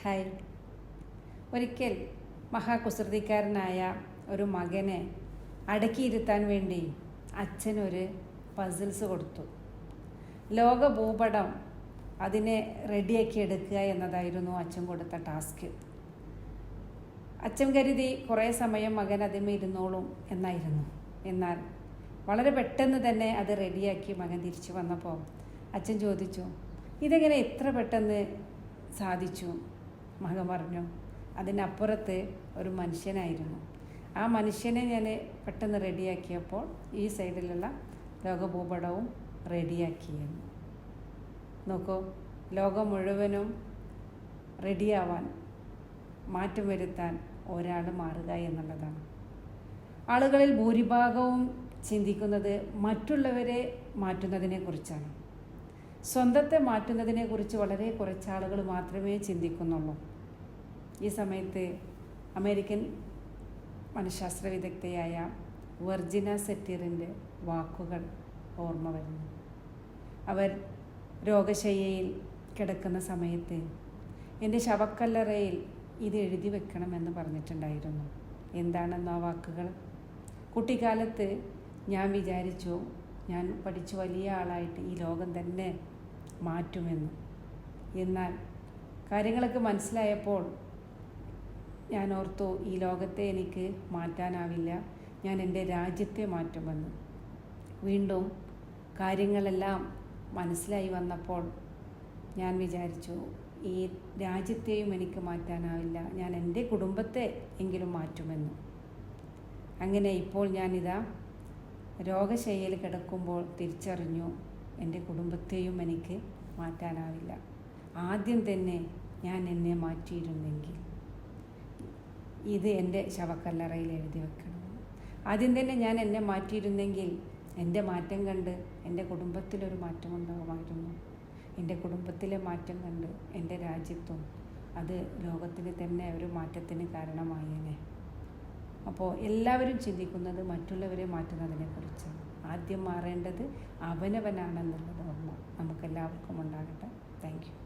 Hi. ഒരിക്കൽ മഹാകുസൃതിക്കാരനായ ഒരു മകനെ അടക്കിയിരുത്താൻ വേണ്ടി അച്ഛനൊരു പസിൽസ് കൊടുത്തു. ലോക ഭൂപടം അതിനെ റെഡിയാക്കി എടുക്കുക എന്നതായിരുന്നു അച്ഛൻ കൊടുത്ത ടാസ്ക്. അച്ഛൻ കരുതി കുറേ സമയം മകൻ അതിന്മേൽ ഇരുന്നോളും എന്നായിരുന്നു. എന്നാൽ വളരെ പെട്ടെന്ന് തന്നെ അത് റെഡിയാക്കി മകൻ തിരിച്ചു വന്നപ്പോൾ അച്ഛൻ ചോദിച്ചു, ഇതെങ്ങനെ ഇത്ര പെട്ടെന്ന് സാധിച്ചു? മകൻ പറഞ്ഞു, അതിനപ്പുറത്ത് ഒരു മനുഷ്യനായിരുന്നു. ആ മനുഷ്യനെ ഞാൻ പെട്ടെന്ന് റെഡിയാക്കിയപ്പോൾ ഈ സൈഡിലുള്ള ലോകഭൂപടവും റെഡിയാക്കിയെന്ന്. നോക്കൂ, ലോകം മുഴുവനും റെഡിയാവാൻ, മാറ്റം വരുത്താൻ ഒരാൾ മാറുക എന്നുള്ളതാണ്. ആളുകളിൽ ഭൂരിഭാഗവും ചിന്തിക്കുന്നത് മറ്റുള്ളവരെ മാറ്റുന്നതിനെക്കുറിച്ചാണ്. സ്വന്തത്തെ മാറ്റുന്നതിനെക്കുറിച്ച് വളരെ കുറച്ചാളുകൾ മാത്രമേ ചിന്തിക്കുന്നുള്ളൂ. ഈ സമയത്ത് അമേരിക്കൻ മനഃശാസ്ത്ര വിദഗ്ധയായ വെർജിന സെറ്റിറിൻ്റെ വാക്കുകൾ ഓർമ്മ വരുന്നു. അവർ രോഗശയ്യയിൽ കിടക്കുന്ന സമയത്ത് എൻ്റെ ശവക്കല്ലറയിൽ ഇത് എഴുതി വെക്കണമെന്ന് പറഞ്ഞിട്ടുണ്ടായിരുന്നു. എന്താണെന്നോ ആ വാക്കുകൾ? കുട്ടിക്കാലത്ത് ഞാൻ വിചാരിച്ചു ഞാൻ പഠിച്ച് വലിയ ആളായിട്ട് ഈ ലോകം തന്നെ മാറ്റുമെന്ന്. എന്നാൽ കാര്യങ്ങളൊക്കെ മനസ്സിലായപ്പോൾ ഞാൻ ഓർത്തു, ഈ ലോകത്തെ എനിക്ക് മാറ്റാനാവില്ല, ഞാൻ എൻ്റെ രാജ്യത്തെ മാറ്റുമെന്ന്. വീണ്ടും കാര്യങ്ങളെല്ലാം മനസ്സിലായി വന്നപ്പോൾ ഞാൻ വിചാരിച്ചു, ഈ രാജ്യത്തെയും എനിക്ക് മാറ്റാനാവില്ല, ഞാൻ എൻ്റെ കുടുംബത്തെ എങ്കിലും മാറ്റുമെന്ന്. അങ്ങനെ ഇപ്പോൾ ഞാനിതാ രോഗശയ്യയിൽ കിടക്കുമ്പോൾ തിരിച്ചറിഞ്ഞു, എൻ്റെ കുടുംബത്തെയും എനിക്ക് മാറ്റാനാവില്ല. ആദ്യം തന്നെ ഞാൻ എന്നെ മാറ്റിയിരുന്നെങ്കിൽ ഇത് എൻ്റെ ശവക്കല്ലറയിൽ എഴുതി വെക്കണം. ആദ്യം തന്നെ ഞാൻ എന്നെ മാറ്റിയിരുന്നെങ്കിൽ എൻ്റെ മാറ്റം കണ്ട് എൻ്റെ കുടുംബത്തിലൊരു മാറ്റമുണ്ടാകുമായിരുന്നു. എൻ്റെ കുടുംബത്തിലെ മാറ്റം കണ്ട് എൻ്റെ രാജ്യത്തും അത് ലോകത്തിന് തന്നെ ഒരു മാറ്റത്തിന് കാരണമായേനെ. അപ്പോൾ എല്ലാവരും ചിന്തിക്കുന്നത് മറ്റുള്ളവരെ മാറ്റുന്നതിനെക്കുറിച്ചാണ്. ആദ്യം മാറേണ്ടത് അവനവനാണെന്നുള്ളത് ഓർമ്മ നമുക്കെല്ലാവർക്കും ഉണ്ടാകട്ടെ. Thank you.